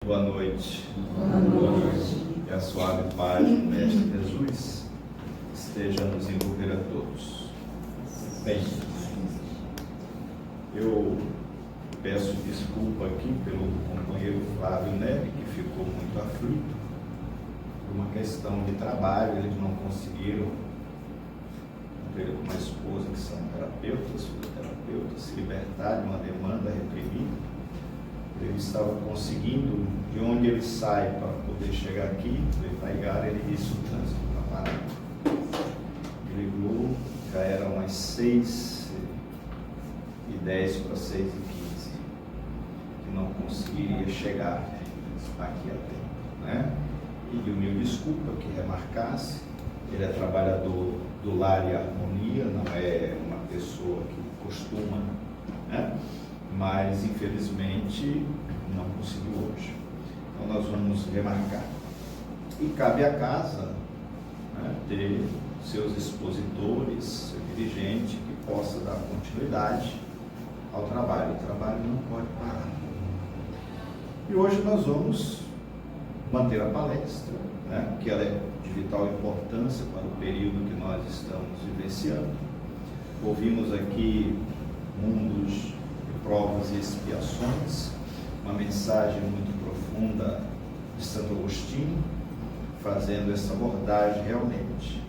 Boa noite. Boa noite. Que a suave paz do Mestre Jesus esteja a nos envolver a todos. Bem, eu peço desculpa aqui pelo companheiro Flávio Neri, que ficou muito aflito por uma questão de trabalho. Eles não conseguiram, ele com uma esposa que são terapeutas, fisioterapeutas, se libertar de uma demanda reprimida. Ele estava conseguindo, de onde ele sai para poder chegar aqui, para Igara, ele disse o trânsito está parado. Ele ligou, já eram umas 6h10 para 6h15, que não conseguiria chegar aqui a tempo, né? E de mil desculpa que remarcasse, ele é trabalhador do lar e harmonia, não é uma pessoa que costuma, né? Mas infelizmente não conseguiu hoje. Então nós vamos remarcar. E cabe à casa, né, ter seus expositores, seu dirigente, que possa dar continuidade ao trabalho. O trabalho não pode parar. E hoje nós vamos manter a palestra, né, que ela é de vital importância para o período que nós estamos vivenciando. Ouvimos aqui mundos, provas e expiações, uma mensagem muito profunda de Santo Agostinho, fazendo essa abordagem realmente.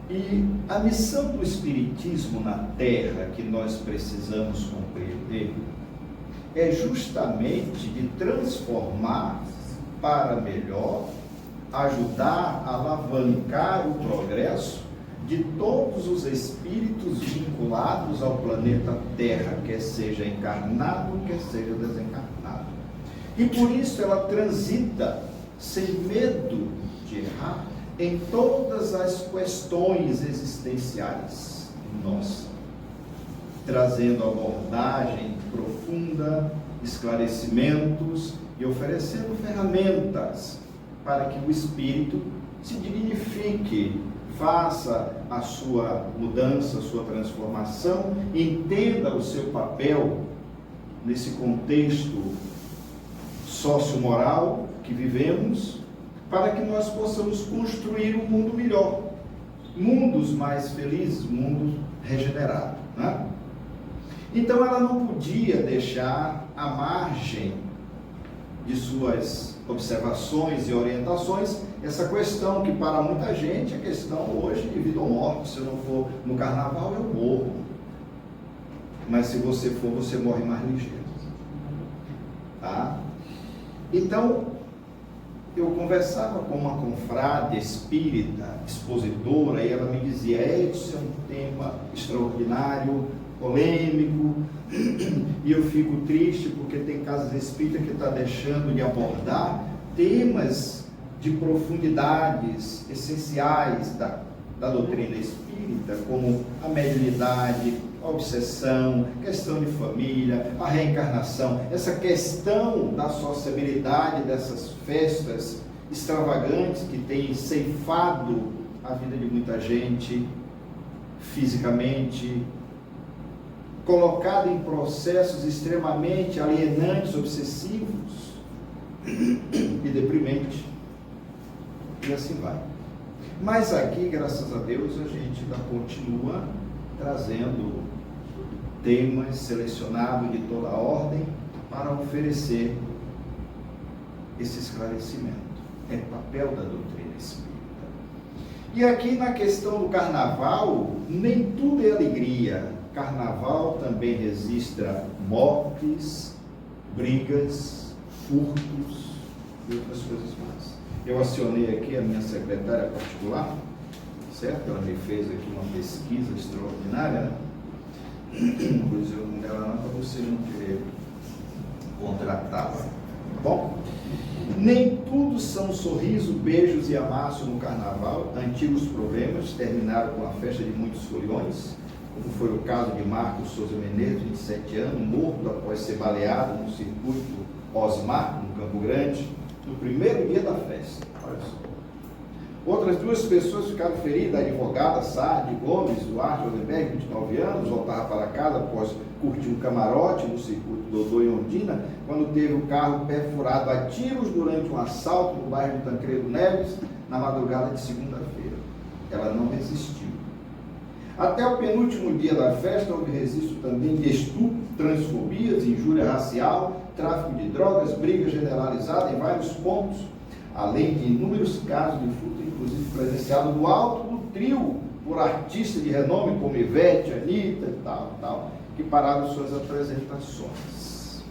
E a missão do Espiritismo na Terra, que nós precisamos compreender, é justamente de transformar para melhor, ajudar a alavancar o progresso de todos os espíritos vinculados ao planeta Terra, quer seja encarnado, quer seja desencarnado. E por isso ela transita sem medo de errar em todas as questões existenciais nossas, trazendo abordagem profunda, esclarecimentos e oferecendo ferramentas para que o espírito se dignifique, faça a sua mudança, a sua transformação, entenda o seu papel nesse contexto socio-moral que vivemos, para que nós possamos construir um mundo melhor, mundos mais felizes, mundo regenerado, né? Então ela não podia deixar à margem de suas observações e orientações essa questão que para muita gente é questão hoje de vida ou morte. Se eu não for no carnaval, eu morro, mas se você for, você morre mais ligeiro, tá? Então eu conversava com uma confrade espírita, expositora, e ela me dizia: Edson, é um tema extraordinário, polêmico, e eu fico triste porque tem casas espíritas que estão deixando de abordar temas de profundidades essenciais da doutrina espírita, como a mediunidade, a obsessão, questão de família, a reencarnação, essa questão da sociabilidade dessas festas extravagantes que têm ceifado a vida de muita gente fisicamente, colocado em processos extremamente alienantes, obsessivos e deprimentes, e assim vai. Mas aqui, graças a Deus, a gente ainda continua trazendo temas selecionados de toda a ordem para oferecer esse esclarecimento. É papel da doutrina espírita. E aqui na questão do carnaval, nem tudo é alegria. Carnaval também registra mortes, brigas, furtos e outras coisas mais. Eu acionei aqui a minha secretária particular, certo? Ela me fez aqui uma pesquisa extraordinária, né? Não vou dizer o nome dela não, para você não querer contratá-la. Bom, nem tudo são sorriso, beijos e amasso no carnaval. Antigos problemas terminaram com a festa de muitos foliões, como foi o caso de Marcos Souza Menezes, de 27 anos, morto após ser baleado no circuito Osmar, no Campo Grande, no primeiro dia da festa. Olha só. Outras duas pessoas ficaram feridas, a advogada Sardi Gomes Duarte Odenberg, 29 anos, voltava para casa após curtiu um camarote no circuito Dodô em Ondina, quando teve o carro perfurado a tiros durante um assalto no bairro do Tancredo Neves, na madrugada de segunda-feira. Ela não resistiu. Até o penúltimo dia da festa, houve registro também de estupro, transfobias, injúria racial, tráfico de drogas, briga generalizada em vários pontos, além de inúmeros casos de furto, inclusive presenciado do alto do trio por artistas de renome como Ivete, Anitta e tal, que pararam suas apresentações.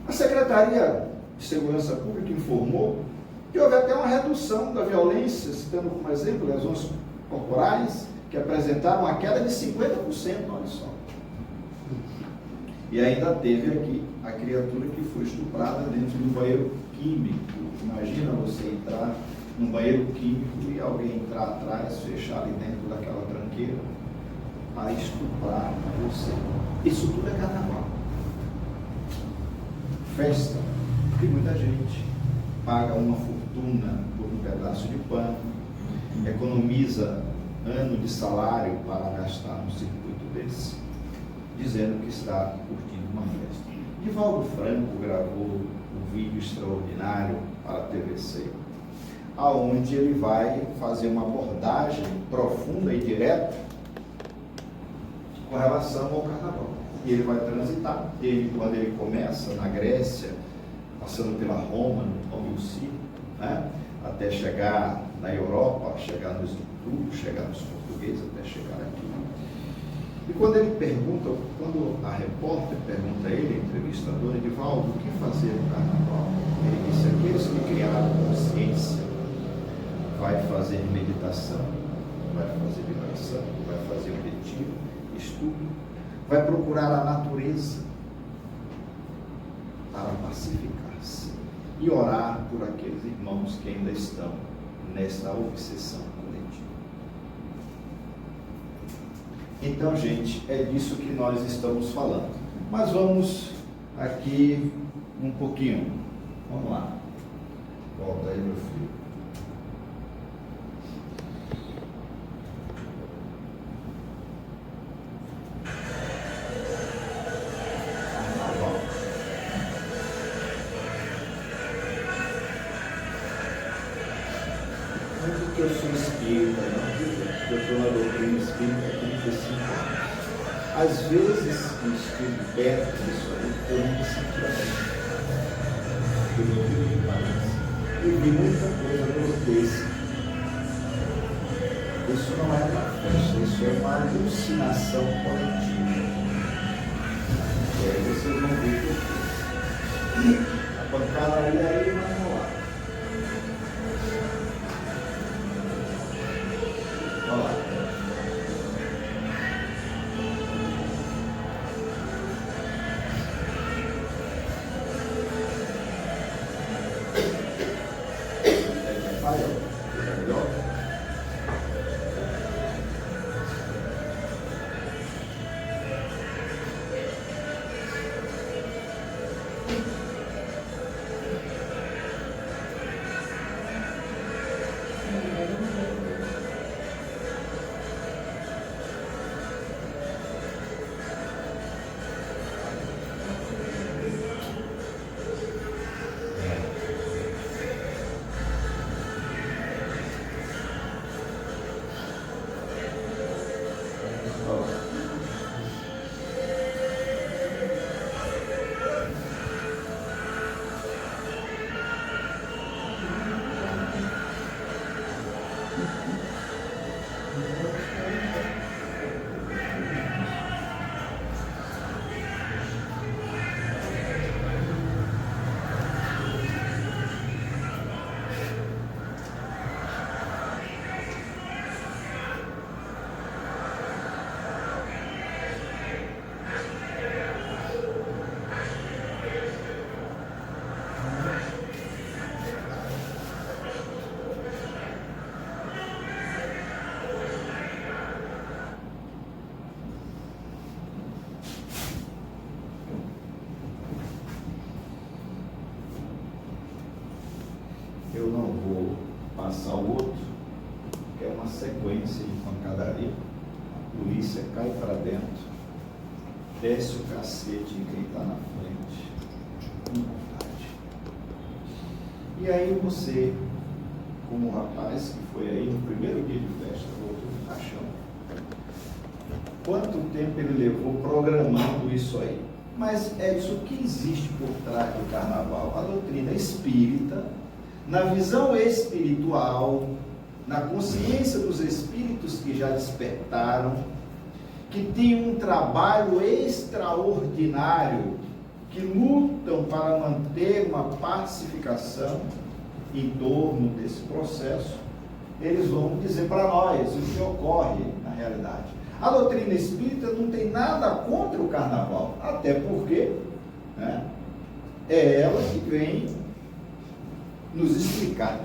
A Secretaria de Segurança Pública informou que houve até uma redução da violência, citando como exemplo lesões corporais, que apresentaram uma queda de 50%, olha só. E ainda teve aqui a criatura que foi estuprada dentro de um banheiro químico. Imagina você entrar num banheiro químico e alguém entrar atrás, fechar ali dentro daquela tranqueira para estuprar você. Isso tudo é carnaval. Festa. E muita gente paga uma fortuna por um pedaço de pano, economiza ano de salário para gastar num circuito desse, dizendo que está curtindo uma festa. Divaldo Franco gravou um vídeo extraordinário para a TVC, aonde ele vai fazer uma abordagem profunda e direta com relação ao carnaval. E ele vai transitar, quando ele começa na Grécia, passando pela Roma, no Pão e o Circo, né? Até chegar na Europa, chegar nos turcos, chegar nos portugueses, até chegar aqui. E quando ele pergunta, quando a repórter pergunta a ele, entrevistador, Edivaldo, o que fazer no carnaval? Ele disse, aqueles que criaram consciência, vai fazer meditação, vai fazer vibração, vai fazer um retiro, estudo, vai procurar a natureza para pacificar-se e orar por aqueles irmãos que ainda estão nessa obsessão coletiva. Então, gente, é disso que nós estamos falando. Mas vamos aqui um pouquinho. Vamos lá. Volta aí, meu filho. Eu sou espírita, não, eu estou na doutrina espírita há 35 anos. Às vezes que estive perto disso aí, eu não me sentia bem. Eu vi muita coisa grotesca. Isso não é uma festa, isso é uma alucinação coletiva. E aí vocês vão ver que a pancadaria aí vai rolar. Olha lá. Eu não vou passar o outro, que é uma sequência de pancadaria. A polícia cai para dentro, desce o cacete em quem está na frente, com vontade. E aí você, como o rapaz que foi aí no primeiro dia de festa, voltou no caixão. Quanto tempo ele levou programando isso aí? Mas é isso que existe por trás do carnaval. A doutrina espírita, na visão espiritual, na consciência dos espíritos que já despertaram, que têm um trabalho extraordinário, que lutam para manter uma pacificação em torno desse processo, eles vão dizer para nós o que ocorre na realidade. A doutrina espírita não tem nada contra o carnaval, até porque, né, é ela que vem nos explicar.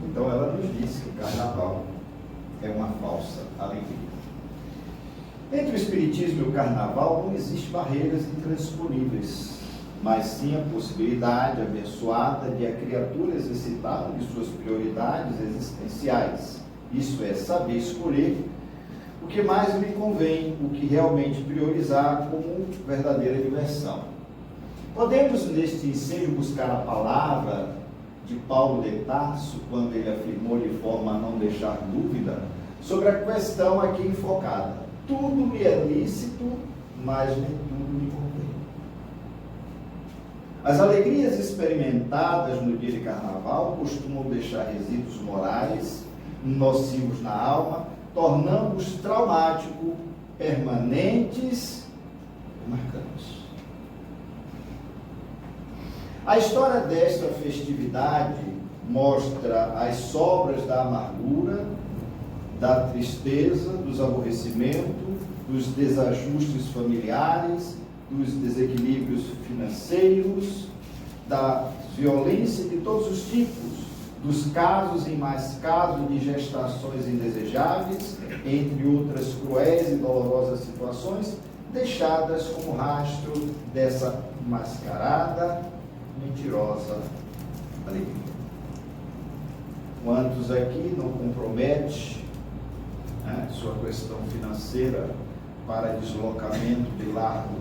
Então ela nos diz que o carnaval é uma falsa alegria. Entre o espiritismo e o carnaval não existem barreiras intransponíveis, mas sim a possibilidade abençoada de a criatura exercitar de suas prioridades existenciais. Isso é, saber escolher o que mais lhe convém, o que realmente priorizar como verdadeira diversão. Podemos neste ensejo buscar a palavra de Paulo de Tarso, quando ele afirmou de forma a não deixar dúvida sobre a questão aqui enfocada. Tudo me é lícito, mas nem tudo me convém. As alegrias experimentadas no dia de carnaval costumam deixar resíduos morais nocivos na alma, tornando-os traumáticos, permanentes e marcantes. A história desta festividade mostra as sobras da amargura, da tristeza, dos aborrecimentos, dos desajustes familiares, dos desequilíbrios financeiros, da violência de todos os tipos, dos casos e mais casos de gestações indesejáveis, entre outras cruéis e dolorosas situações, deixadas como rastro dessa mascarada, mentirosa alegria. Quantos aqui não compromete sua questão financeira para deslocamento de largo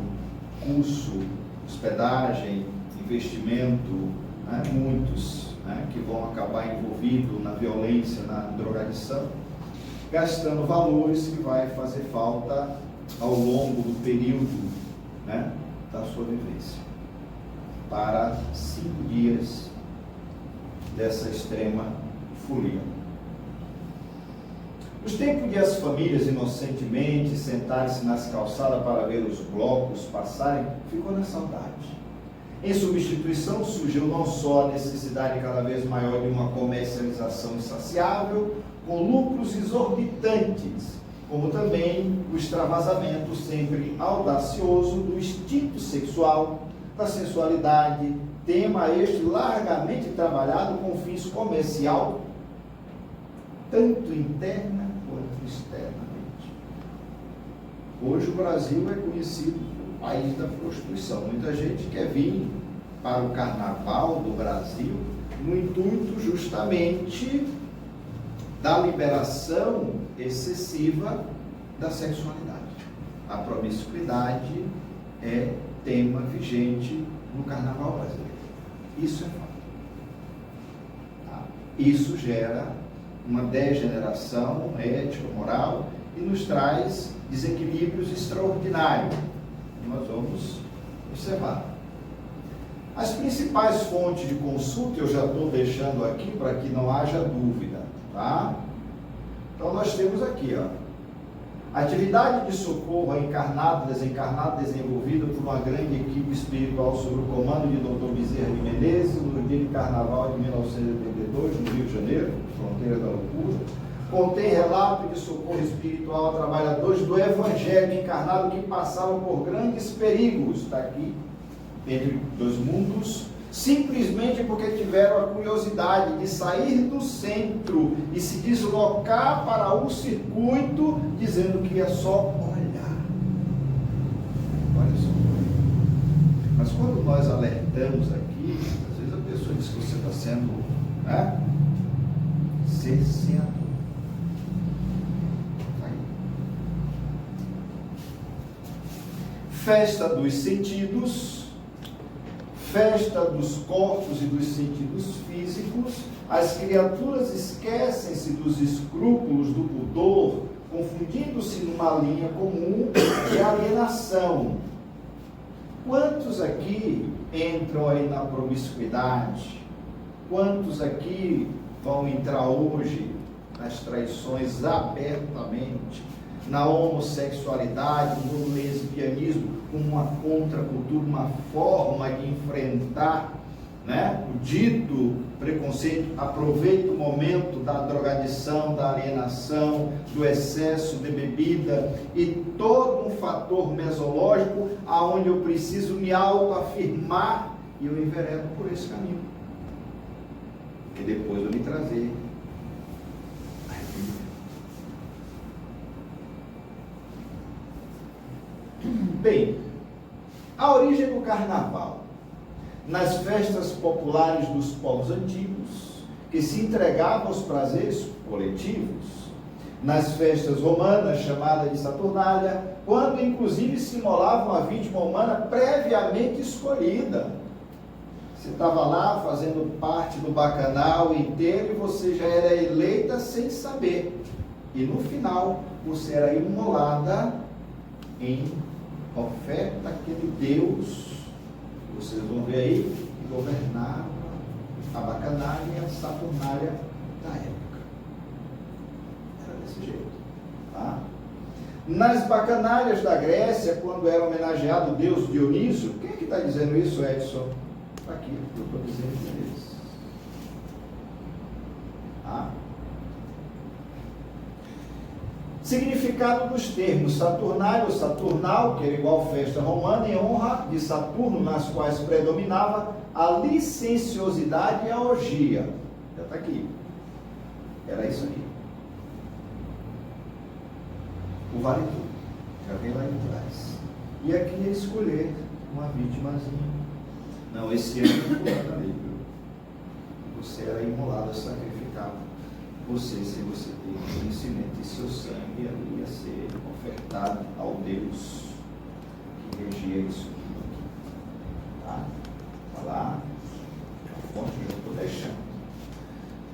curso, hospedagem, investimento, muitos que vão acabar envolvidos na violência, na drogadição, gastando valores que vai fazer falta ao longo do período da sua vivência, para 5 dias dessa extrema folia. Os tempos de as famílias inocentemente sentarem-se nas calçadas para ver os blocos passarem, ficou na saudade. Em substituição, surgiu não só a necessidade cada vez maior de uma comercialização insaciável, com lucros exorbitantes, como também o extravasamento sempre audacioso do instinto sexual, da sensualidade, tema este largamente trabalhado com fins comercial, tanto interna quanto externamente. Hoje o Brasil é conhecido como o país da prostituição. Muita gente quer vir para o carnaval do Brasil no intuito justamente da liberação excessiva da sexualidade. A promiscuidade é tema vigente no carnaval brasileiro. Isso é fato. Isso gera uma degeneração ética, moral, e nos traz desequilíbrios extraordinários. Nós vamos observar. As principais fontes de consulta eu já estou deixando aqui para que não haja dúvida, tá? Então nós temos aqui, atividade de socorro a encarnado e desencarnado desenvolvida por uma grande equipe espiritual sob o comando de Dr. Bezerra de Menezes, no dia de carnaval de 1982, no Rio de Janeiro, fronteira da loucura, contém relato de socorro espiritual a trabalhadores do Evangelho encarnado que passavam por grandes perigos, está aqui, entre dois mundos, simplesmente porque tiveram a curiosidade de sair do centro e se deslocar para o circuito, dizendo que ia só olhar. Olha só. Mas quando nós alertamos aqui, às vezes a pessoa diz que você está sendo cerceador. Festa dos sentidos, festa dos corpos e dos sentidos físicos, as criaturas esquecem-se dos escrúpulos do pudor, confundindo-se numa linha comum de alienação. Quantos aqui entram aí na promiscuidade? Quantos aqui vão entrar hoje nas traições abertamente? Na homossexualidade, no lesbianismo, como uma contracultura, uma forma de enfrentar, né, o dito preconceito. Aproveita o momento da drogadição, da alienação, do excesso de bebida e todo um fator mesológico aonde eu preciso me autoafirmar e eu enveredo por esse caminho. Que depois eu me trazer. Bem, a origem do carnaval. Nas festas populares dos povos antigos, que se entregavam aos prazeres coletivos, nas festas romanas, chamadas de Saturnália, quando inclusive se imolavam a vítima humana previamente escolhida. Você estava lá fazendo parte do bacanal inteiro e você já era eleita sem saber. E no final, você era imolada em oferta àquele Deus, vocês vão ver aí, que governava a bacanária e a saturnália da época. Era desse jeito. Tá? Nas bacanárias da Grécia, quando era homenageado o deus Dionísio, quem é que está dizendo isso, Edson? Está aqui, eu estou dizendo eles. Tá? Significado dos termos saturnário ou saturnal, que era igual festa romana, em honra de Saturno, nas quais predominava a licenciosidade e a orgia. Já está aqui. Era isso aqui. O vale tudo. Já vem lá atrás. E aqui é escolher uma vítimazinha. Não, esse ano não foi nada ali. Você era imolado, sacrificado. Você, se você tem conhecimento, e seu sangue ali ia ser ofertado ao Deus que regia isso aqui. Tá? Está lá, a fonte eu já estou deixando.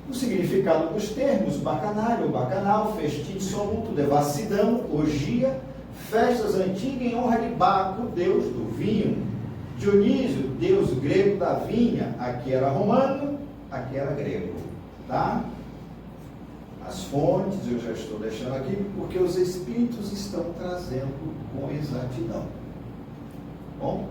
O significado dos termos: bacanário, bacanal, festim dissoluto, devassidão, orgia, festas antigas em honra de Baco, deus do vinho. Dionísio, deus grego da vinha. Aqui era romano, aqui era grego. Tá? As fontes eu já estou deixando aqui, porque os espíritos estão trazendo com exatidão. Bom?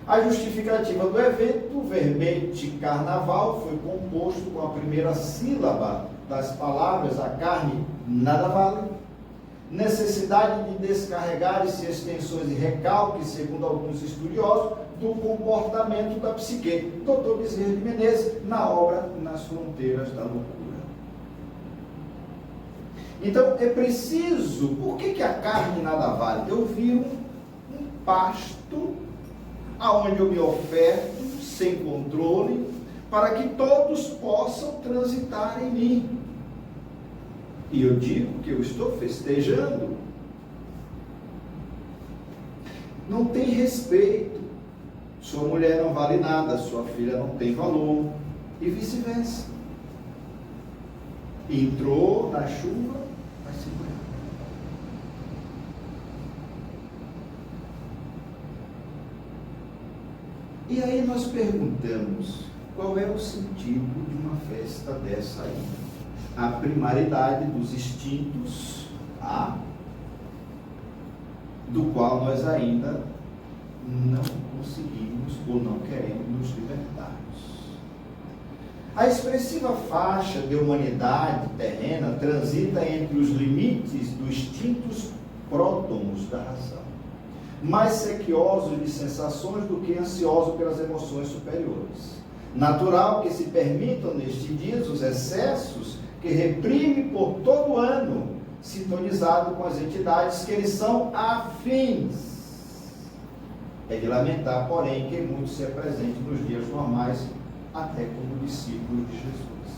A justificativa do evento, o verbete carnaval, foi composto com a primeira sílaba das palavras: a carne nada vale, necessidade de descarregar-se extensões e recalques, segundo alguns estudiosos, do comportamento da psique. Dr. Bezerra de Menezes, na obra Nas Fronteiras da Loucura. Então, é preciso... Por que a carne nada vale? Eu viro um pasto aonde eu me oferto, sem controle, para que todos possam transitar em mim. E eu digo que eu estou festejando. Não tem respeito. Sua mulher não vale nada, sua filha não tem valor. E vice-versa. Entrou na chuva, vai se molhar. E aí nós perguntamos, qual é o sentido de uma festa dessa aí? A primaridade dos instintos, do qual nós ainda não conseguimos ou não queremos nos libertarmos. A expressiva faixa de humanidade terrena transita entre os limites dos instintos prótomos da razão, mais sequiosos de sensações do que ansiosos pelas emoções superiores. Natural que se permitam nestes dias os excessos que reprime por todo ano, sintonizado com as entidades que eles são afins. É de lamentar, porém, que muito se apresente nos dias normais, até como discípulos de Jesus.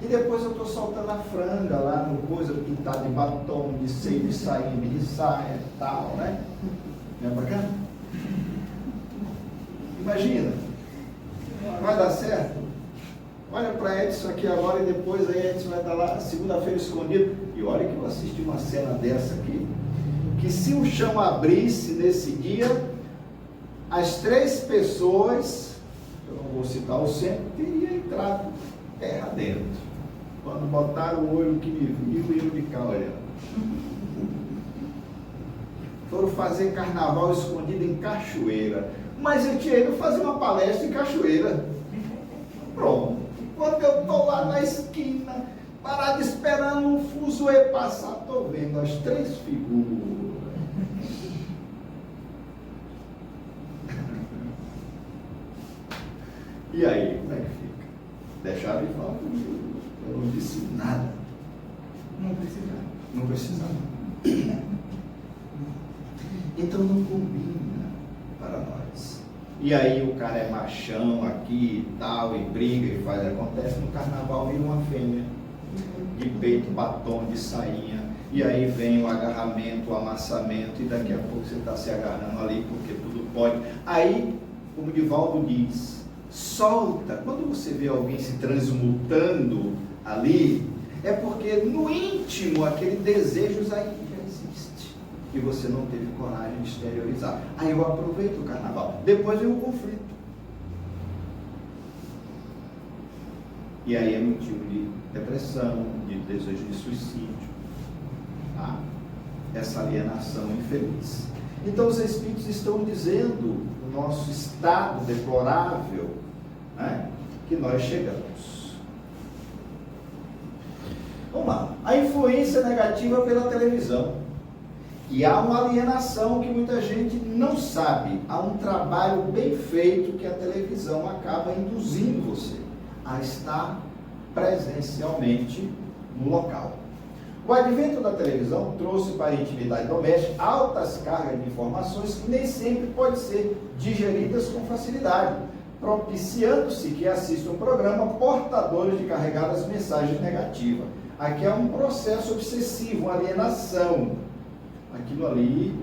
E depois eu estou soltando a franga lá no coisa pintada de batom, de seio, de sainha, de saia e tal, né? Não é bacana? Imagina, vai dar certo? Olha para Edson aqui agora e depois aí Edson vai estar lá segunda-feira escondido. E olha que eu assisti uma cena dessa aqui, que se o chão abrisse nesse dia, as 3 pessoas, eu não vou citar o centro, teria entrado terra dentro. Quando botaram o olho que me viu e eu de cá olhando. Foram fazer carnaval escondido em Cachoeira. Mas eu tinha ido fazer uma palestra em Cachoeira. Pronto. Quando eu estou lá na esquina, parado esperando um fuzuê passar, estou vendo as 3 figuras. E aí, como é que fica? Deixaram de falar comigo. Eu não disse nada. Não precisava. Não precisava. Então não combina para nós. E aí o cara é machão aqui e tal, e briga e faz. Acontece no carnaval, vira uma fêmea. De peito, batom, de sainha. E aí vem o agarramento, o amassamento, e daqui a pouco você está se agarrando ali, porque tudo pode. Aí, como o Divaldo diz, solta. Quando você vê alguém se transmutando ali, é porque no íntimo aquele desejo já existe e você não teve coragem de exteriorizar. Aí eu aproveito o carnaval, depois vem o conflito, e aí é motivo de depressão, de desejo de suicídio, tá? Essa alienação infeliz. Então os Espíritos estão dizendo o nosso estado deplorável, né, que nós chegamos. Vamos lá. A influência negativa pela televisão. E há uma alienação que muita gente não sabe. Há um trabalho bem feito que a televisão acaba induzindo você a estar presencialmente no local. O advento da televisão trouxe para a intimidade doméstica altas cargas de informações que nem sempre podem ser digeridas com facilidade, propiciando-se que assista um programa portadores de carregadas mensagens negativas. Aqui é um processo obsessivo, uma alienação. Aquilo ali,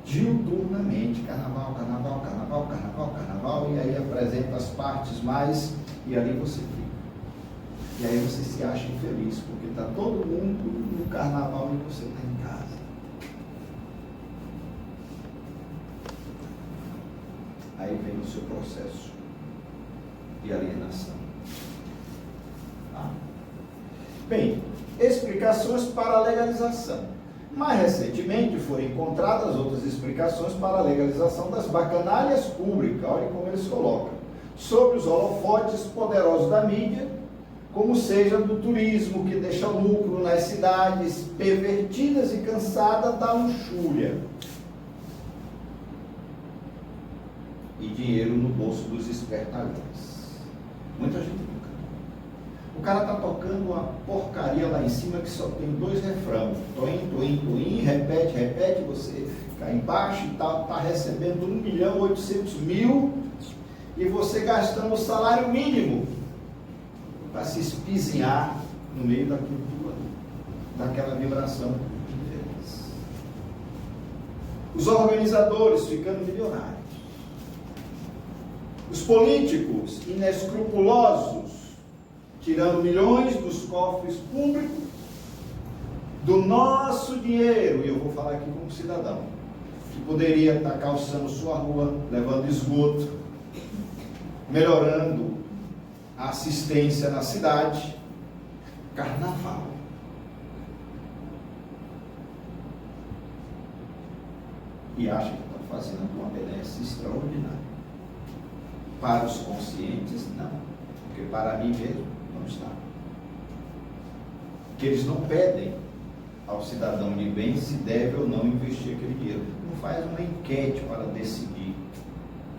diuturnamente, carnaval, carnaval, carnaval, carnaval, carnaval, e aí apresenta as partes mais, e ali você fica. E aí você se acha infeliz, porque está todo mundo no carnaval e você está em casa. Aí vem o seu processo de alienação. Tá? Bem, explicações para a legalização. Mais recentemente foram encontradas outras explicações para a legalização das bacanalhas públicas, olha como eles colocam, sobre os holofotes poderosos da mídia, como seja do turismo, que deixa lucro nas cidades pervertidas e cansadas da luxúria. E dinheiro no bolso dos espertalhões. Muita gente nunca. O cara está tocando uma porcaria lá em cima que só tem 2 refrãos. Toim, toim, toim, repete, repete, você cai embaixo e tal, está recebendo 1.800.000 e você gastando o salário mínimo para se espizinhar no meio daquilo tudo ali, daquela vibração feliz. Os organizadores ficando milionários. Os políticos inescrupulosos tirando milhões dos cofres públicos, do nosso dinheiro, e eu vou falar aqui como cidadão, que poderia estar calçando sua rua, levando esgoto, melhorando a assistência na cidade. Carnaval. E acha que está fazendo uma beleza extraordinária. Para os conscientes, não. porque para mim mesmo não está. Que eles não pedem ao cidadão de bem se deve ou não investir aquele dinheiro. Não faz uma enquete para decidir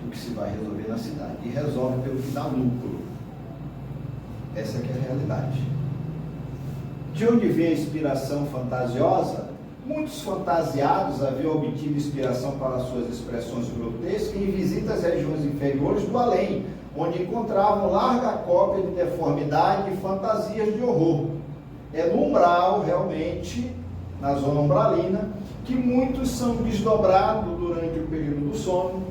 o que se vai resolver na cidade. E resolve pelo que dá lucro. Essa que é a realidade. De onde vem a inspiração fantasiosa? Muitos fantasiados haviam obtido inspiração para suas expressões grotescas em visitas às regiões inferiores do além, onde encontravam larga cópia de deformidade e fantasias de horror. É no umbral, realmente, na zona umbralina, que muitos são desdobrados durante o período do sono,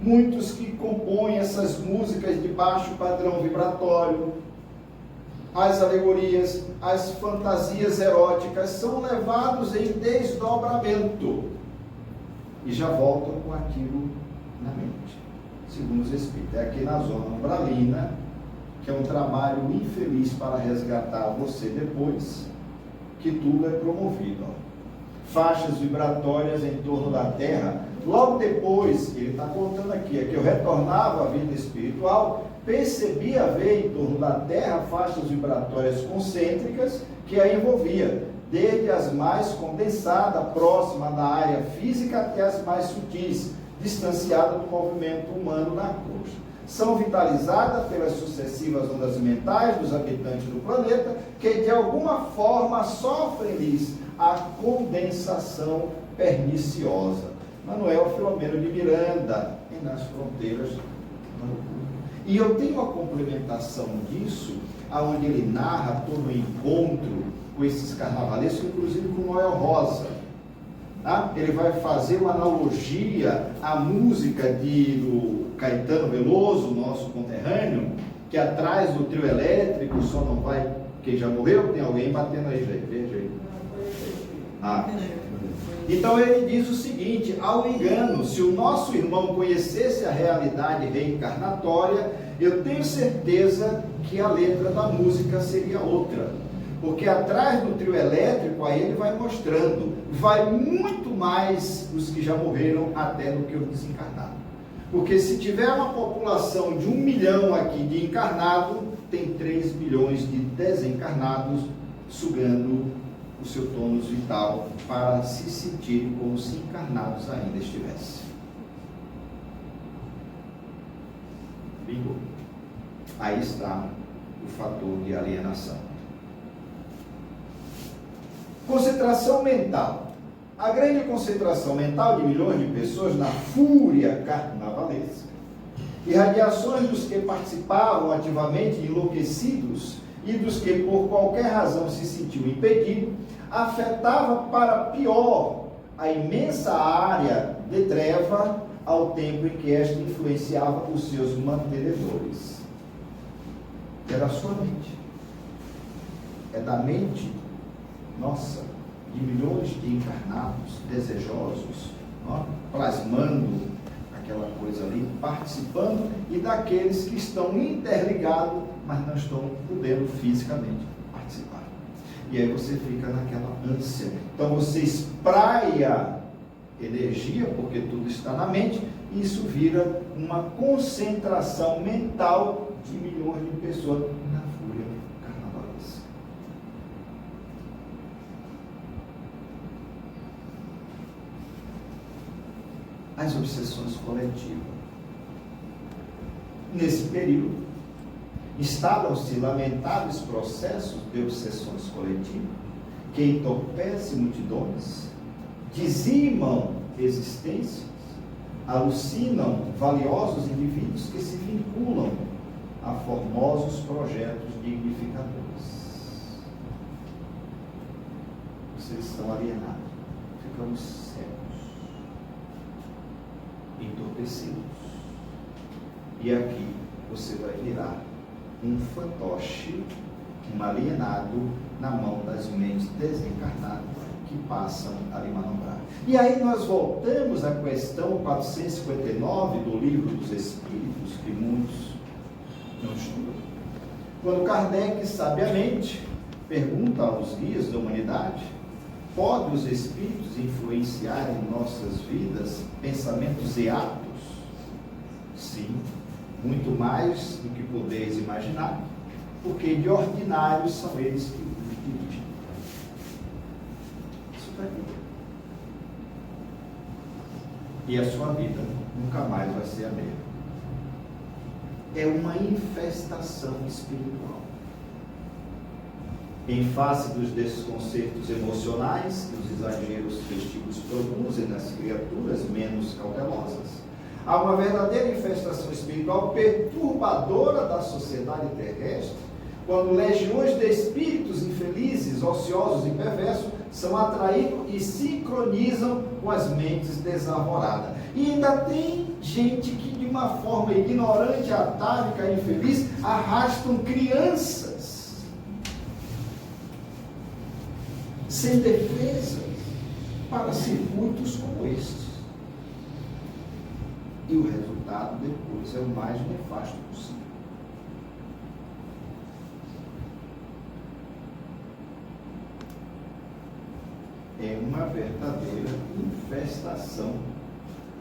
muitos que compõem essas músicas de baixo padrão vibratório, as alegorias, as fantasias eróticas são levados em desdobramento e já voltam com aquilo na mente, segundo os Espíritos. É aqui na zona umbralina, que é um trabalho infeliz para resgatar você depois, que tudo é promovido. Faixas vibratórias em torno da Terra. Logo depois, ele está contando aqui, é que eu retornava à vida espiritual, percebi haver em torno da Terra faixas vibratórias concêntricas que a envolvia, desde as mais condensadas, próximas da área física, até as mais sutis, distanciadas do movimento humano na cruz. São vitalizadas pelas sucessivas ondas mentais dos habitantes do planeta, que de alguma forma sofrem-lhes a condensação perniciosa. Manuel Filomeno de Miranda, e nas fronteiras da loucura. E eu tenho a complementação disso, onde ele narra todo o encontro com esses carnavalescos, inclusive com Noel Rosa. Tá? Ele vai fazer uma analogia à música do Caetano Veloso, nosso conterrâneo, que atrás do trio elétrico só não vai quem já morreu. Tem alguém batendo aí, veja aí. Então ele diz o seguinte: ao engano, se o nosso irmão conhecesse a realidade reencarnatória, eu tenho certeza que a letra da música seria outra, porque atrás do trio elétrico aí ele vai mostrando, vai muito mais os que já morreram até do que os desencarnados, porque se tiver uma população de 1 milhão aqui de encarnado, tem 3 milhões de desencarnados sugando o seu tônus vital para se sentirem como se encarnados ainda estivessem. Bingo. Aí está o fator de alienação. Concentração mental. A grande concentração mental de milhões de pessoas na fúria carnavalesca, irradiações dos que participavam ativamente enlouquecidos e dos que por qualquer razão se sentiu impedido, afetava para pior a imensa área de treva, ao tempo em que esta influenciava os seus mantenedores. Era a sua mente. É da mente nossa, de milhões de encarnados, desejosos, plasmando aquela coisa ali, participando, e daqueles que estão interligados, mas não estão podendo fisicamente participar. E aí você fica naquela ânsia. Então você espraia energia, porque tudo está na mente, e isso vira uma concentração mental de milhões de pessoas na fúria carnavalesca. As obsessões coletivas. Nesse período, instalam-se lamentáveis processos de obsessões coletivas que entorpecem multidões, dizimam existências, alucinam valiosos indivíduos que se vinculam a formosos projetos dignificadores. Vocês estão alienados, ficamos cegos, entorpecidos. E aqui você vai virar um fantoche, um alienado na mão das mentes desencarnadas que passam a lhe manobrar. E aí nós voltamos à questão 459 do Livro dos Espíritos, que muitos não estudam. Quando Kardec, sabiamente, pergunta aos guias da humanidade: podem os Espíritos influenciar em nossas vidas pensamentos e atos? Sim, muito mais do que podeis imaginar, porque de ordinários são eles que vos dirigem. Isso está aqui. E a sua vida nunca mais vai ser a mesma. É uma infestação espiritual. Em face dos desconcertos emocionais que os exageros festivos produzem nas criaturas menos cautelosas, há uma verdadeira infestação espiritual perturbadora da sociedade terrestre, quando legiões de espíritos infelizes, ociosos e perversos são atraídos e sincronizam com as mentes desarvoradas. E ainda tem gente que, de uma forma ignorante, atávica e infeliz, arrastam crianças sem defesa para circuitos como estes. E o resultado depois é o mais nefasto possível. É uma verdadeira infestação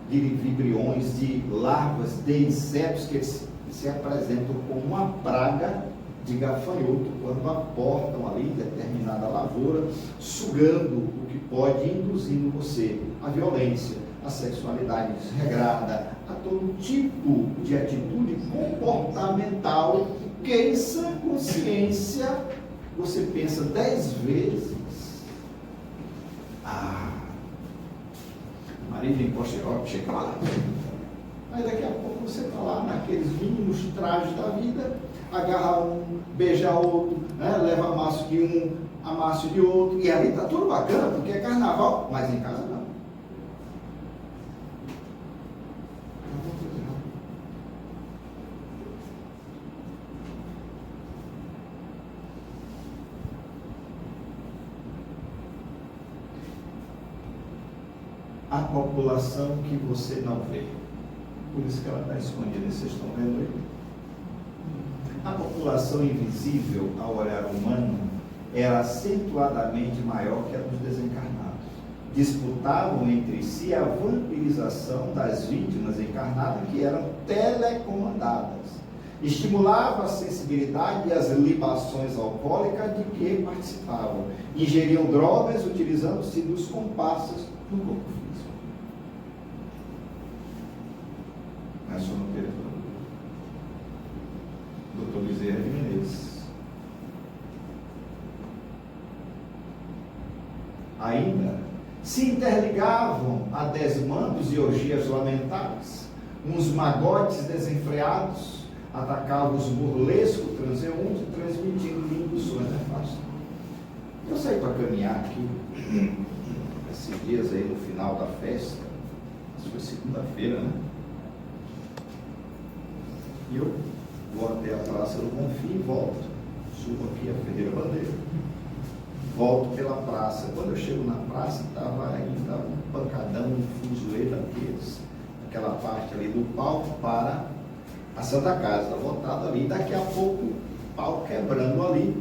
de vibriões, de larvas, de insetos que se apresentam como uma praga de gafanhoto quando aportam ali determinada lavoura, sugando o que pode, induzindo você à violência, à sexualidade desregrada, a todo tipo de atitude comportamental que em sã consciência você pensa 10 vezes. Marido encosta e chega lá. Aí daqui a pouco você está lá naqueles mínimos trajes da vida, agarra um, beija outro, né? Leva amasso de um, amasso de outro, e ali está tudo bacana, porque é carnaval, mas em casa não. A população que você não vê, por isso que ela está escondida, vocês estão vendo aí? A população invisível ao olhar humano era acentuadamente maior que a dos desencarnados. Disputavam entre si a vampirização das vítimas encarnadas que eram telecomandadas. Estimulava a sensibilidade e as libações alcoólicas de que participavam. Ingeriam drogas utilizando-se dos compassos do corpo físico. Mas só no telefone. Dr. Bezerra de Menezes. Ainda se interligavam a desmandos e orgias lamentáveis. Uns magotes desenfreados atacavam os burlescos transeuntes, transmitindo induções nefastas. Eu saí para caminhar aqui esses dias aí no final da festa, isso foi segunda-feira, né? E eu vou até a Praça do Bonfim e volto. Subo aqui a Ferreira Bandeira. Volto pela praça. Quando eu chego na praça, estava ainda um pancadão, um fuzuê daqueles, aquela parte ali do palco para a Santa Casa, lotado ali. Daqui a pouco, o pau quebrando ali.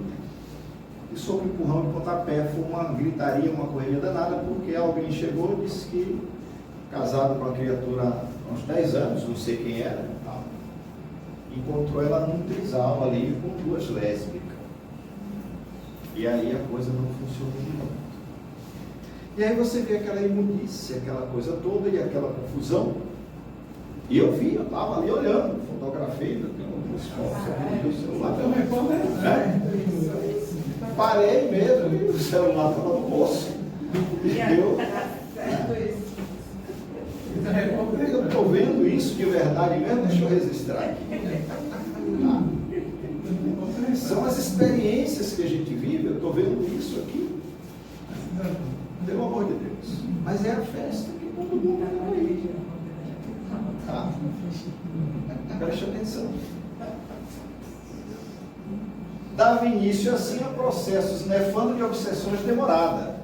E sob empurrão de pontapé, foi uma gritaria, uma correria danada, porque alguém chegou e disse que, casado com uma criatura há uns 10 anos, não sei quem era, encontrou ela num trisal ali com 2 lésbicas. E aí a coisa não funcionou de novo. E aí você vê aquela imundícia, aquela coisa toda e aquela confusão. E eu vi, eu estava ali olhando, fotografei, eu tenho algumas fotos aqui no meu celular. Parei mesmo e o celular estava no bolso. Eu estou vendo isso de verdade mesmo, deixa eu registrar aqui. Tá? São as experiências que a gente vive, eu estou vendo isso aqui. Pelo amor de Deus. Mas é a festa que todo mundo está aí. Tá? Preste atenção. Dava início assim a processos nefando de obsessões demoradas.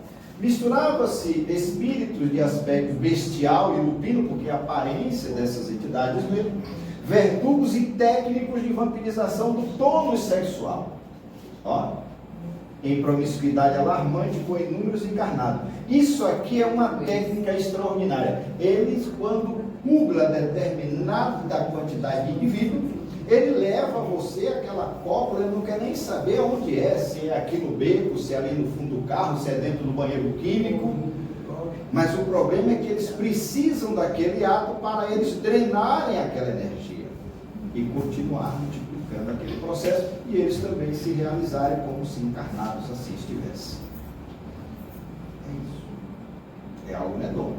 Misturava-se espíritos de aspecto bestial e lupino, porque a aparência dessas entidades mesmo, verdugos e técnicos de vampirização do tônus sexual. Ó, em promiscuidade alarmante com inúmeros encarnados. Isso aqui é uma técnica extraordinária. Eles, quando pugla determinada quantidade de indivíduo, ele leva você àquela cópula, ele não quer nem saber onde é, se é aqui no beco, se é ali no fundo do carro, se é dentro do banheiro químico. Mas o problema é que eles precisam daquele ato para eles drenarem aquela energia e continuar multiplicando aquele processo, e eles também se realizarem como se encarnados assim estivessem. É isso. É algo medonho.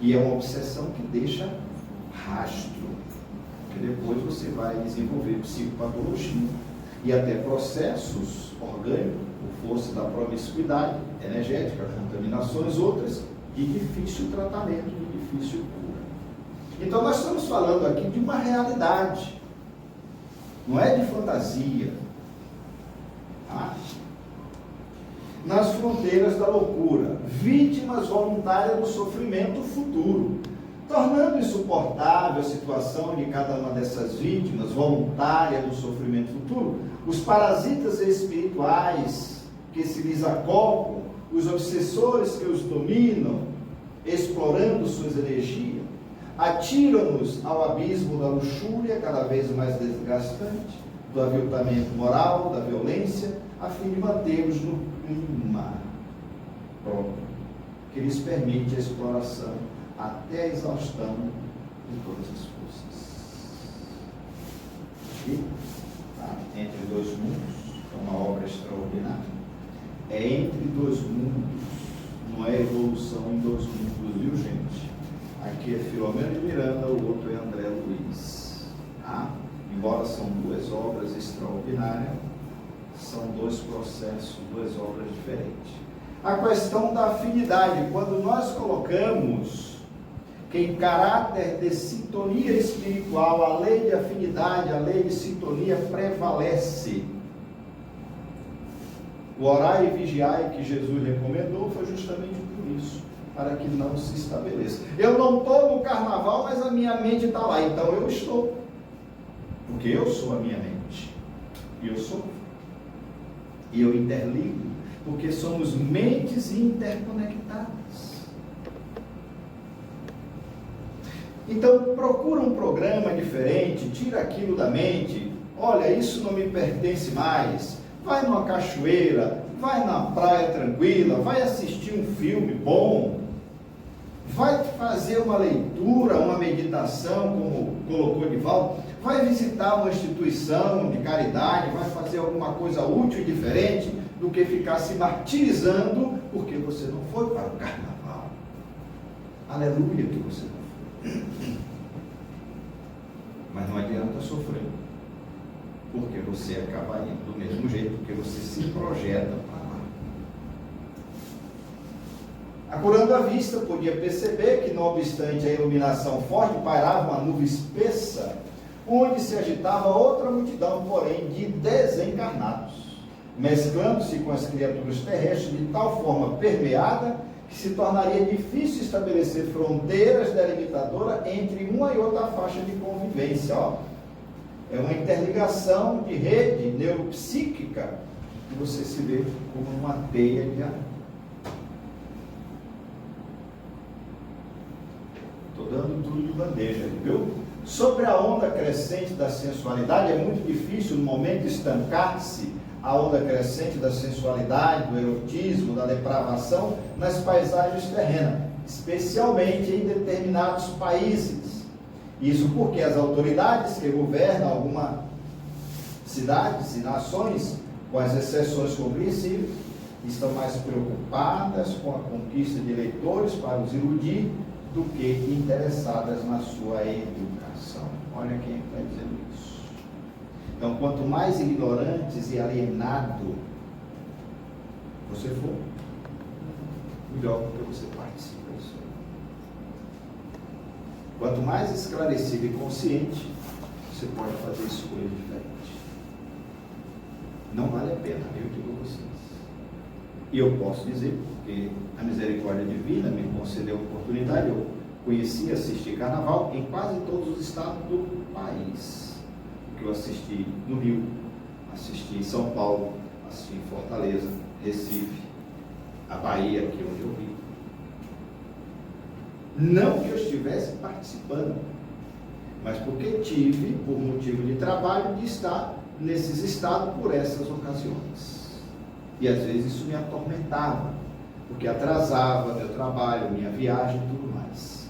E é uma obsessão que deixa rastro. Que depois você vai desenvolver psicopatologia e até processos orgânicos, por força da promiscuidade energética, contaminações outras, de difícil tratamento, de difícil cura. Então nós estamos falando aqui de uma realidade, não é de fantasia. Tá? Nas fronteiras da loucura, vítimas voluntárias do sofrimento futuro, tornando insuportável a situação de cada uma dessas vítimas voluntárias do sofrimento futuro, os parasitas espirituais que se lhes acoplam, os obsessores que os dominam, explorando suas energias, atiram-nos ao abismo da luxúria cada vez mais desgastante, do aviltamento moral, da violência, a fim de mantê-los no clima próprio, que lhes permite a exploração até a exaustão de todas as forças. Aqui, tá? Entre dois mundos, é uma obra extraordinária. É entre dois mundos, não é evolução em dois mundos, viu, gente? Aqui é Filomeno de Miranda, o outro é André Luiz. Tá? Embora são duas obras extraordinárias, são dois processos, duas obras diferentes. A questão da afinidade, quando nós colocamos que em caráter de sintonia espiritual, a lei de afinidade, a lei de sintonia prevalece. O orar e vigiar que Jesus recomendou foi justamente por isso, para que não se estabeleça. Eu não estou no carnaval, mas a minha mente está lá, então eu estou. Porque eu sou a minha mente. E eu sou. E eu interligo, porque somos mentes interconectadas. Então, procura um programa diferente, tira aquilo da mente. Olha, isso não me pertence mais. Vai numa cachoeira, vai na praia tranquila, vai assistir um filme bom, vai fazer uma leitura, uma meditação, como colocou Divaldo, vai visitar uma instituição de caridade, vai fazer alguma coisa útil e diferente do que ficar se martirizando porque você não foi para o carnaval. Aleluia que você não foi. Mas não adianta sofrer, porque você acaba indo do mesmo jeito, porque você se projeta para lá. Acurando a vista, podia perceber que, não obstante a iluminação forte, pairava uma nuvem espessa, onde se agitava outra multidão, porém, de desencarnados, mesclando-se com as criaturas terrestres de tal forma permeada que se tornaria difícil estabelecer fronteiras delimitadoras entre uma e outra faixa de convivência. Ó. É uma interligação de rede neuropsíquica que você se vê como uma teia de aranha. Estou dando tudo de bandeja, viu? Sobre a onda crescente da sensualidade, é muito difícil no momento estancar-se a onda crescente da sensualidade, do erotismo, da depravação nas paisagens terrenas, especialmente em determinados países. Isso porque as autoridades que governam algumas cidades e nações, com as exceções compreensíveis, estão mais preocupadas com a conquista de eleitores para os iludir do que interessadas na sua educação. Olha quem está dizendo isso. Então, quanto mais ignorantes e alienado você for, melhor porque você participa disso. Quanto mais esclarecido e consciente, você pode fazer escolha diferente. Não vale a pena, eu digo a vocês. E eu posso dizer, porque a misericórdia divina me concedeu a oportunidade, eu conheci e assisti carnaval em quase todos os estados do país. Eu assisti no Rio, assisti em São Paulo, assisti em Fortaleza, Recife, a Bahia, que é onde eu vivo. Não que eu estivesse participando, mas porque tive, por motivo de trabalho, de estar nesses estados por essas ocasiões. E às vezes isso me atormentava, porque atrasava meu trabalho, minha viagem e tudo mais.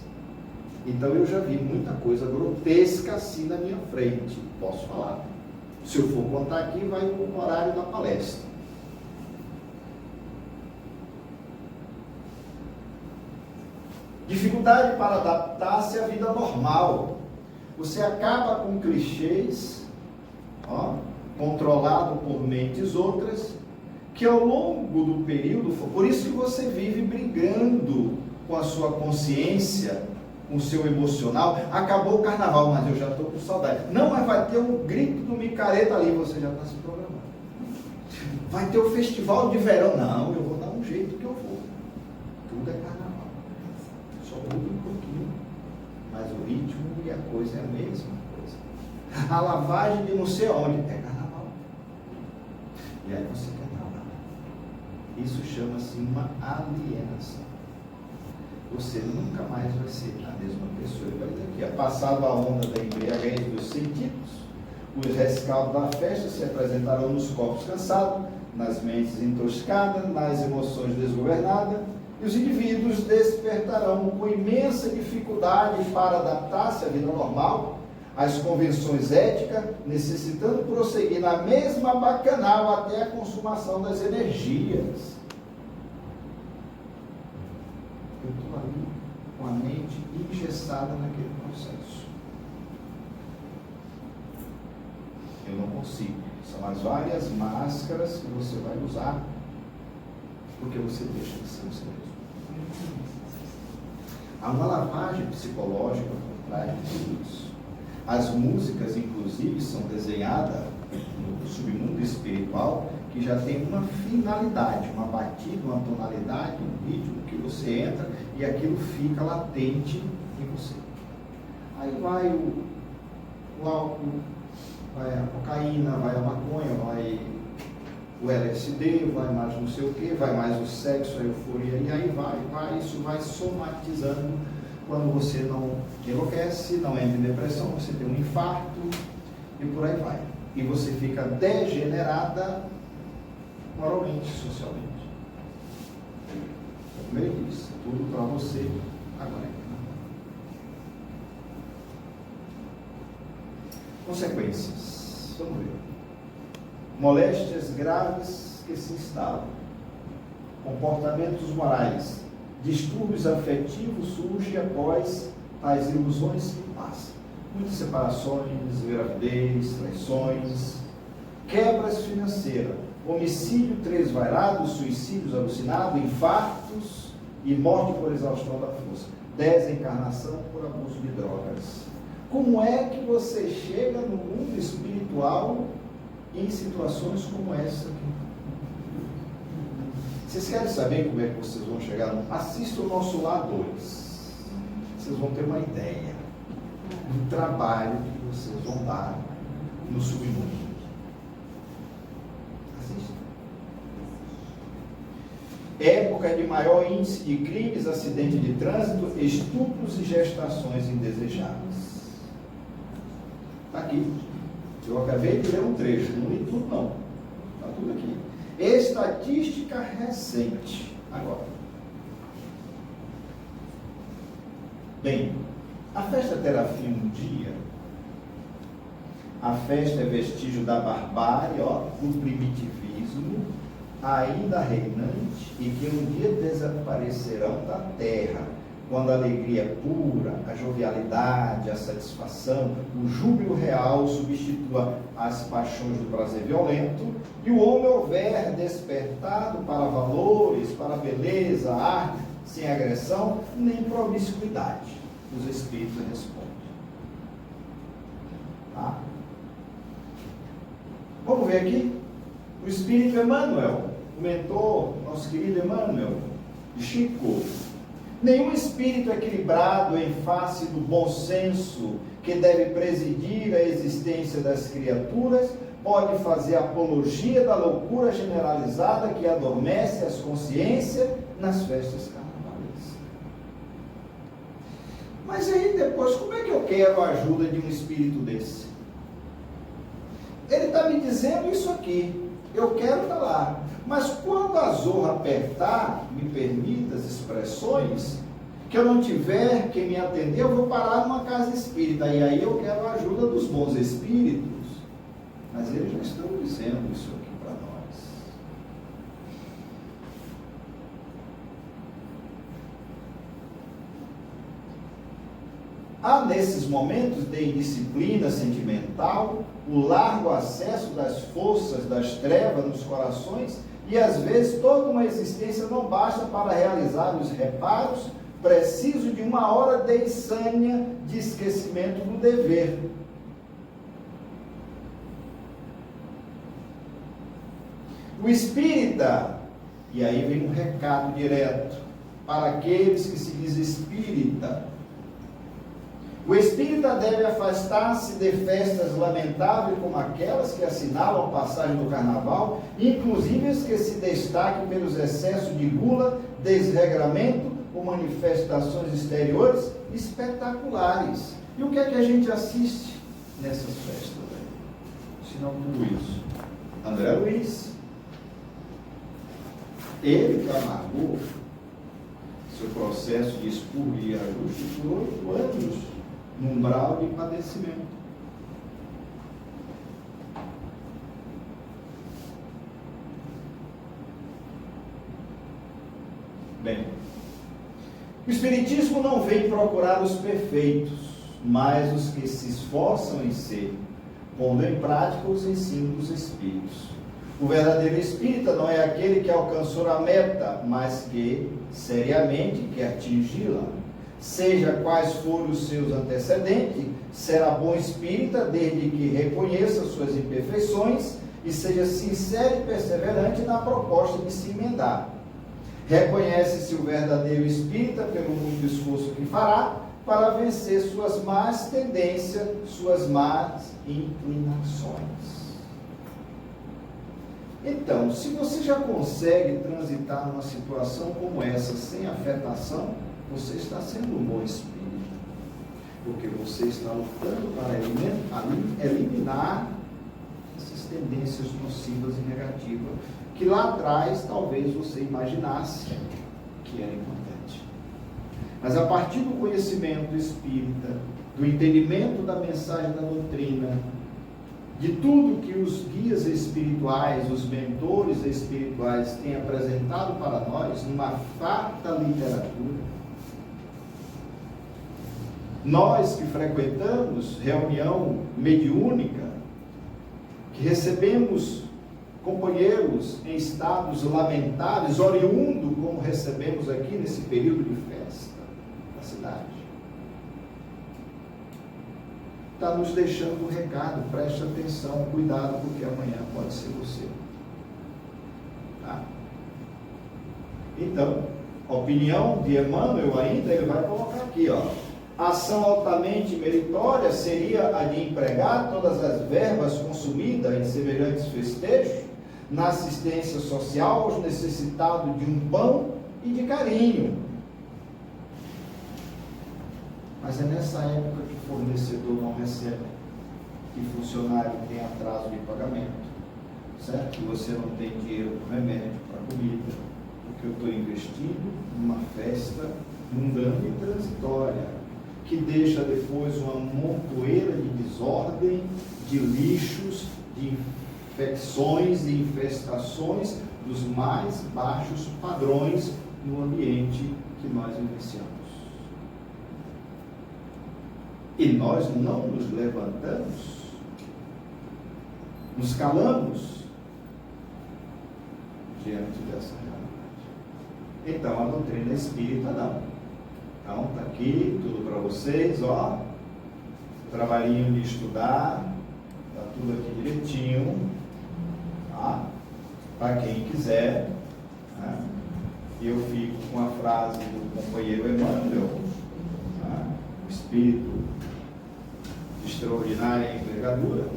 Então eu já vi muita coisa grotesca assim na minha frente, posso falar. Se eu for contar aqui, vai no horário da palestra. Dificuldade para adaptar-se à vida normal. Você acaba com clichês, controlado por mentes outras, que ao longo do período, por isso que você vive brigando com a sua consciência, com o seu emocional. Acabou o carnaval, mas eu já estou com saudade. Não, mas vai ter um grito do micareta ali, você já está se programando. Vai ter o festival de verão. Não, eu vou dar um jeito que eu vou. Tudo é carnaval. Só muda um pouquinho, mas o ritmo e a coisa é a mesma coisa. A lavagem de não sei onde é carnaval. E aí você quer trabalhar. Isso chama-se uma alienação. Você nunca mais vai ser a mesma pessoa. Ele vai dizer aqui, passava a onda da embriaguez dos sentidos, os rescaldos da festa se apresentarão nos corpos cansados, nas mentes intoxicadas, nas emoções desgovernadas, e os indivíduos despertarão com imensa dificuldade para adaptar-se à vida normal, às convenções éticas, necessitando prosseguir na mesma bacanal até a consumação das energias. Eu estou ali com a mente engessada naquele processo. Eu não consigo. São as várias máscaras que você vai usar, porque você deixa de ser você mesmo. Há uma lavagem psicológica por trás de tudo isso. As músicas, inclusive, são desenhadas no submundo espiritual, que já tem uma finalidade, uma batida, uma tonalidade, um ritmo que você entra e aquilo fica latente em você. Aí vai o álcool, vai a cocaína, vai a maconha, vai o LSD, vai mais não sei o que, vai mais o sexo, a euforia, e aí vai, isso vai somatizando. Quando você não enlouquece, não entra em depressão, você tem um infarto e por aí vai. E você fica degenerada moralmente, socialmente. Como ele disse, tudo para você agora. Consequências. Vamos ver. Moléstias graves que se instalam. Comportamentos morais. Distúrbios afetivos surgem após as ilusões que passam. Muitas separações, gravidez, traições, quebras financeiras, homicídio tresvairado, suicídios alucinados, infartos e morte por exaustão da força. Desencarnação por abuso de drogas. Como é que você chega no mundo espiritual em situações como essa aqui? Vocês querem saber como é que vocês vão chegar? Assista o nosso Lar 2. Vocês vão ter uma ideia do trabalho que vocês vão dar no submundo. Assista. Época de maior índice de crimes, acidente de trânsito, estupros e gestações indesejadas. Está aqui. Eu acabei de ler um trecho, não li tudo não. Está tudo aqui. Estatística recente. Agora. Bem, a festa terá fim um dia. A festa é vestígio da barbárie, do primitivismo, ainda reinante, e que um dia desaparecerão da terra, quando a alegria pura, a jovialidade, a satisfação, o júbilo real substitua as paixões do prazer violento, e o homem houver despertado para valores, para beleza, arte, sem agressão, nem promiscuidade. Os Espíritos respondem. Tá? Vamos ver aqui. O Espírito Emmanuel, o mentor, nosso querido Emmanuel, de Chico. Nenhum espírito equilibrado em face do bom senso que deve presidir a existência das criaturas pode fazer apologia da loucura generalizada que adormece as consciências nas festas carnavais. Mas aí depois, como é que eu quero a ajuda de um espírito desse? Ele está me dizendo isso aqui, eu quero estar lá. Mas quando a zorra apertar, me permita as expressões, que eu não tiver quem me atender, eu vou parar numa casa espírita. E aí eu quero a ajuda dos bons espíritos. Mas eles já estão dizendo isso aqui para nós. Há nesses momentos de indisciplina sentimental, o largo acesso das forças das trevas nos corações, e às vezes toda uma existência não basta para realizar os reparos. Preciso de uma hora de insânia, de esquecimento do dever. O espírita, e aí vem um recado direto para aqueles que se diz espírita. O espírita deve afastar-se de festas lamentáveis como aquelas que assinalam a passagem do carnaval, inclusive as que se destacam pelos excessos de gula, desregramento ou manifestações exteriores espetaculares. E o que é que a gente assiste nessas festas? Se não tudo isso. André Luiz, ele que amargou seu processo de expurgo e ajuste por 8 anos num umbral de padecimento. Bem, o Espiritismo não vem procurar os perfeitos, mas os que se esforçam em ser, pondo em prática os ensinos dos Espíritos. O verdadeiro espírita não é aquele que alcançou a meta, mas que, seriamente, quer atingi-la. Seja quais forem os seus antecedentes, será bom espírita desde que reconheça suas imperfeições e seja sincero e perseverante na proposta de se emendar. Reconhece-se o verdadeiro espírita pelo muito esforço que fará para vencer suas más tendências, suas más inclinações. Então, se você já consegue transitar numa situação como essa sem afetação, você está sendo um bom espírito, porque você está lutando para eliminar essas tendências nocivas e negativas, que lá atrás talvez você imaginasse que era importante. Mas a partir do conhecimento espírita, do entendimento da mensagem da doutrina, de tudo que os guias espirituais, os mentores espirituais têm apresentado para nós, numa farta literatura, nós que frequentamos reunião mediúnica, que recebemos companheiros em estados lamentáveis, oriundo como recebemos aqui nesse período de festa da cidade, está nos deixando um recado, preste atenção, cuidado, porque amanhã pode ser você. Tá? Então, a opinião de Emmanuel ainda, ele vai colocar aqui, ó. A ação altamente meritória seria a de empregar todas as verbas consumidas em semelhantes festejos na assistência social aos necessitados de um pão e de carinho. Mas é nessa época que o fornecedor não recebe, que o funcionário tem atraso de pagamento, certo? Que você não tem dinheiro para remédio, para comida, porque eu estou investindo numa festa mundana e transitória, que deixa depois uma montoeira de desordem, de lixos, de infecções e infestações dos mais baixos padrões no ambiente que nós vivenciamos. E nós não nos levantamos, nos calamos diante dessa realidade. Então, a doutrina espírita não. Então, está aqui tudo para vocês, ó, trabalhinho de estudar, está tudo aqui direitinho, tá? Para quem quiser, né? Eu fico com a frase do companheiro Emmanuel, tá? O espírito de extraordinária envergadura,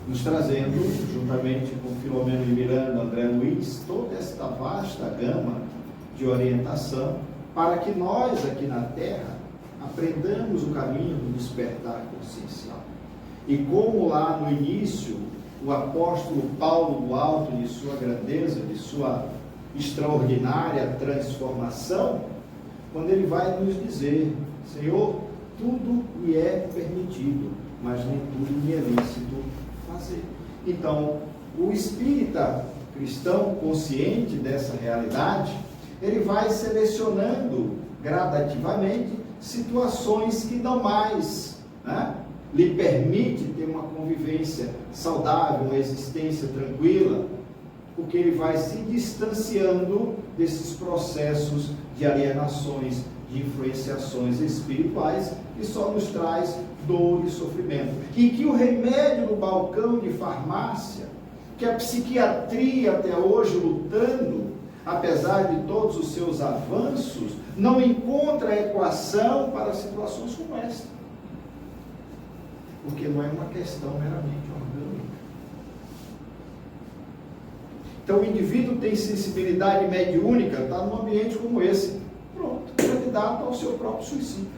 nos trazendo, juntamente com Filomeno de Miranda, André Luiz, toda esta vasta gama de orientação, para que nós aqui na Terra aprendamos o caminho do despertar consciencial. E como lá no início, o apóstolo Paulo, do alto de sua grandeza, de sua extraordinária transformação, quando ele vai nos dizer: Senhor, tudo me é permitido, mas nem tudo me é lícito fazer. Então, o espírita cristão, consciente dessa realidade, ele vai selecionando gradativamente situações que não mais, né, lhe permite ter uma convivência saudável, uma existência tranquila, porque ele vai se distanciando desses processos de alienações, de influenciações espirituais, que só nos traz dor e sofrimento. E que o remédio no balcão de farmácia, que a psiquiatria até hoje lutando, apesar de todos os seus avanços, não encontra equação para situações como esta. Porque não é uma questão meramente orgânica. Então o indivíduo tem sensibilidade mediúnica, está num ambiente como esse, pronto, candidato ao seu próprio suicídio,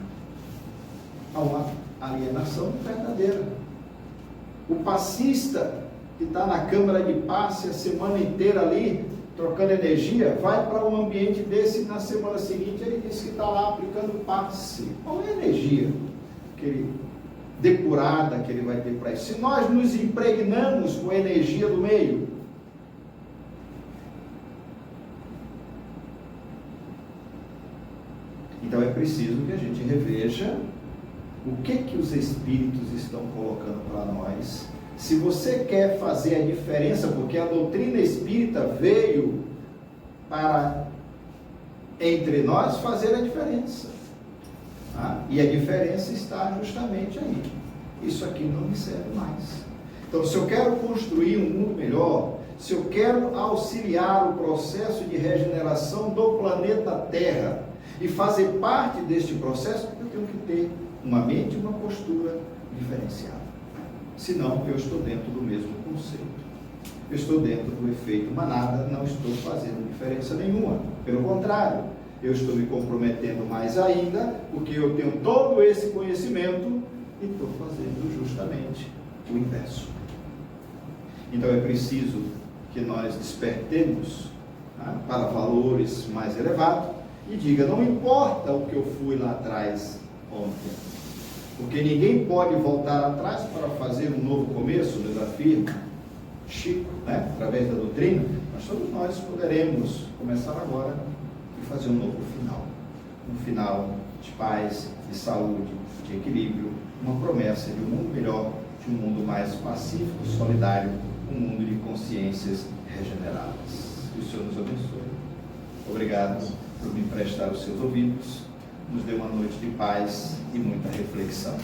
a uma alienação verdadeira. O passista que está na câmara de passe a semana inteira ali, trocando energia, vai para um ambiente desse e na semana seguinte ele diz que está lá aplicando passe. Qual é a energia depurada que ele vai ter para isso? Se nós nos impregnamos com a energia do meio, então é preciso que a gente reveja o que os espíritos estão colocando para nós. Se você quer fazer a diferença, porque a doutrina espírita veio para, entre nós, fazer a diferença. E a diferença está justamente aí. Isso aqui não me serve mais. Então, se eu quero construir um mundo melhor, se eu quero auxiliar o processo de regeneração do planeta Terra e fazer parte deste processo, eu tenho que ter uma mente e uma postura diferenciada. Senão, eu estou dentro do mesmo conceito. Eu estou dentro do efeito manada, não estou fazendo diferença nenhuma. Pelo contrário, eu estou me comprometendo mais ainda, porque eu tenho todo esse conhecimento e estou fazendo justamente o inverso. Então é preciso que nós despertemos para valores mais elevados e diga: não importa o que eu fui lá atrás ontem, porque ninguém pode voltar atrás para fazer um novo começo, nos afirma Chico, através da doutrina. Mas todos nós poderemos começar agora e fazer um novo final, um final de paz, de saúde, de equilíbrio, uma promessa de um mundo melhor, de um mundo mais pacífico, solidário, um mundo de consciências regeneradas. Que o Senhor nos abençoe. Obrigado por me emprestar os seus ouvidos. Nos dê uma noite de paz e muita reflexão.